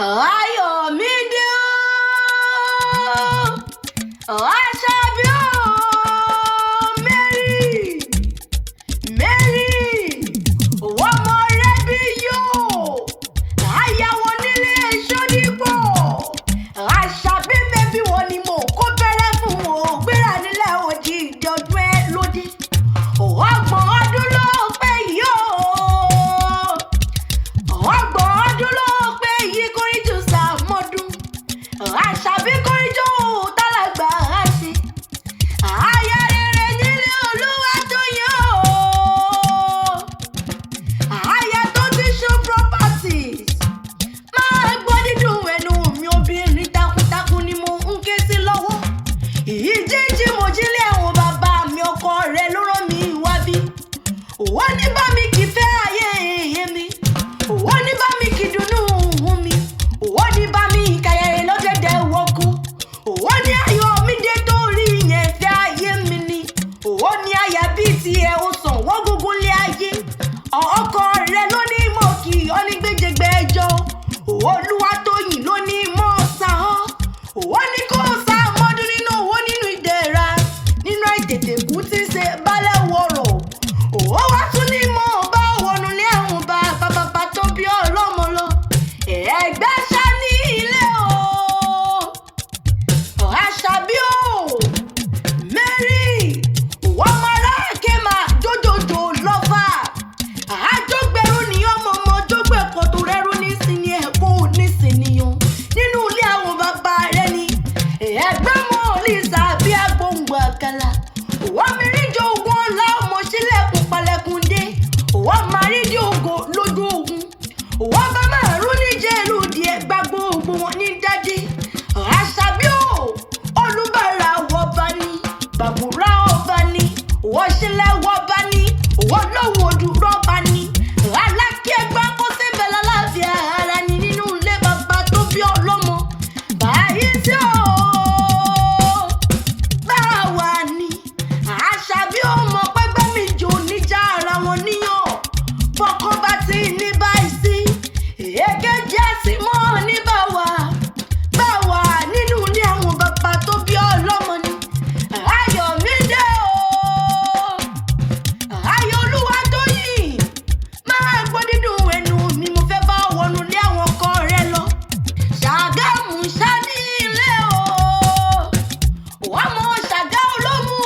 Ayomide Aṣàbí Mary ọmọ rẹ bí yóò àyàwó nílé ṣódìpọ̀ Aṣàbí bẹ́bí wọn ni mo kó bẹ̀rẹ̀ fún wọn gbéra nílẹ̀ òjì ìjọdún ẹ lódì ọgbọ̀n ọdún ló pé yìí ọgbọ̀n ọdún ló pé yìí kórìjù sàmọ́dún Aṣàbí kórìjù tálàgbà àṣì àyà rere nílé olúwa tó yàn àyà tó ti ṣó properties máa gbọ́ dídùn ẹnu mi obìnrin takuntakun ni mo ń ké sí lọ́wọ́ ìjíjí mo jílé àwọn bàbá mi ọkọ rẹ̀ ló rán mi wá bí wọ́n ní bá mi kì í fẹ́ ayé mi wọ́n ní bá mi kì í dùnnú mi wọ́n ní bá mi kàyẹ̀rẹ̀ lọ́dẹ̀dẹ̀ wọ́kú wọ́n ní Ayọ̀mídé tó rí yẹn fẹ́ ayé mi ni wọ́n ní àyà bíi tiẹ̀ ó sàn wọ́n gúngún lé ayé ọkọ rẹ̀ ló ní mọ̀ kí ọ ní gbẹ́jẹgbẹ́ ẹjọ́ Olúwatóyìn ló ní mọ̀ sá ọ́ wọ́n ní kó sá mọ́dún nínú owó nínú ìdẹ̀ra nínú àìtètè kú tí ń ṣe balẹ̀ wọ̀rọ̀ ó wá tún ní mọ̀ bá wọnú ní àwọn bàbá tó bí ọlọ́mọ lọ ẹgbẹ́ ṣá ní ilé o Aṣàbí o Mary wọ́n máa ráàkè máa jójòjò lọ́fà àjọgbẹ̀rú ni ọmọ jógbẹ̀kọ̀ tó rẹ́rú nísìnyí ẹ̀kọ́ nísìnyíyan nínú ilé àwọn bàbá rẹ ni ẹgbẹ́ mọ́ lisa bí agbóngbò àkàlà wọ́n mi rí jọ ogun ọ̀la ọmọ sílẹ̀kùn palẹ̀kùn dé wọ́n máa rí di ògo lójú ogun wọ́n bá máa rú níjẹ́ ìlú díẹ̀ gba gbogbo wọn ní dádé Aṣàbí o olùbàrà wọ́ba ni bàbúrà ọba ni wọ́n ṣílẹ̀ wọ́ba ni wọ́n lọ́wọ́ òdúrọ̀ ọba ni alákí ẹgbẹ́ kó síbẹ̀ lálàáfíà ara ni nínú ilé bàbá tó bí ọlọ́mọ báyìí tí ó bá wà ní Aṣàbí ó mọ pẹ́gbẹ́ mi jò níjà ara wọn níyàn fọkàn bá ti ní báyìí sí èkejì àti mọ́ ní bá wà nínú ilé àwọn bàbá tó bí ọlọ́mọ ni Ayọ̀mídé Olúwatóyìn máa gbọ́ dídùn ẹnu mi mo fẹ́ bá wọnú ilé àwọn ọkọ rẹ lọ Ṣàgámù ṣá ní ilé ọmọ Ṣàgá olómù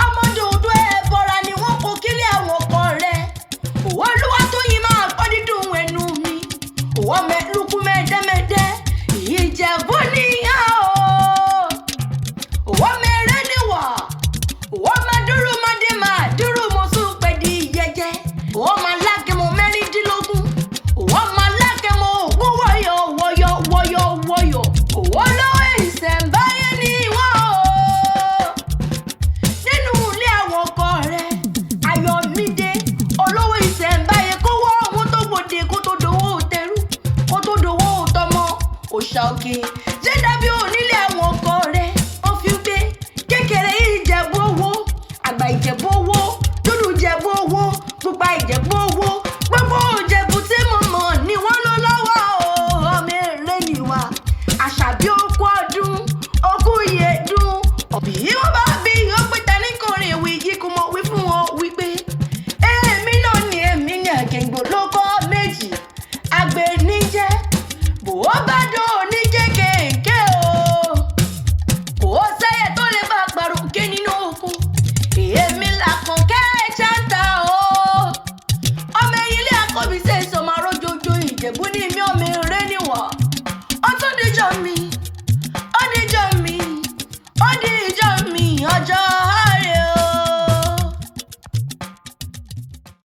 ọmọ dòdò ẹ̀bọ̀ra ni wọ́n kó kílé àwọn ọkọ rẹ Olúwatóyìn máa gbọ́ dídùn ẹnu mi wọ́n mẹ́lùkù mẹ́dẹ́mẹ́dẹ́ Ìjẹ̀bú níyà wọ́n mẹ́rẹ́ níwà wọ́n máa dúró mọ́dé máa dúró mọ́ sún pẹ̀dí yẹjẹ́ wọ́n máa lákẹ́mọ́ mẹ́rìndínlógún wọ́n máa lákẹ́mọ́ ogún wọ́yọ̀ olówó ìṣẹ̀ǹbáyé ni wọ́n nínú ilé àwọn ọkọ rẹ̀ Ayọ̀mídé olówó ìṣẹ̀ǹbáyé kówó ohun tó gbòde kó tó dowó tẹrú kó tó dowó tọmọ òòṣà òkè ṣé dábí onílé àwọn ọkọ rẹ̀ ó fi gbé kékeré Ìjẹ̀bú owó àgbà Ìjẹ̀bú owó dúdú Ìjẹ̀bú owó pupa Ìjẹ̀bú owó gbogbo Ìjẹ̀bú tí mo mọ̀ ni wọ́n lọ lọ́wọ́ ọmọ eré nìwà Aṣàbí okú ọdún okú ìyèdún ọ̀bí wọ́n bá bí ó pé tani kọrin ìwé yìí kò mọ̀ wí fún wọn wípé èmi náà ni èmi ní àgẹ̀ngbò ló kọ́ méjì àgbẹ̀ níjẹ́ bó bá dó oníjẹ́ kéèké o kò sẹ́yẹ tó lè bá gbàrúkẹ́ nínú oko èmi l'Àkànkẹ́ Chanter o ọmọ ilé àkọ́bí ṣe sọmọ arójojo Ìjẹ̀bú ní mi ọmọ eré níwà ó tún díjọ́ mi ó díjọ́ mi ó díjọ́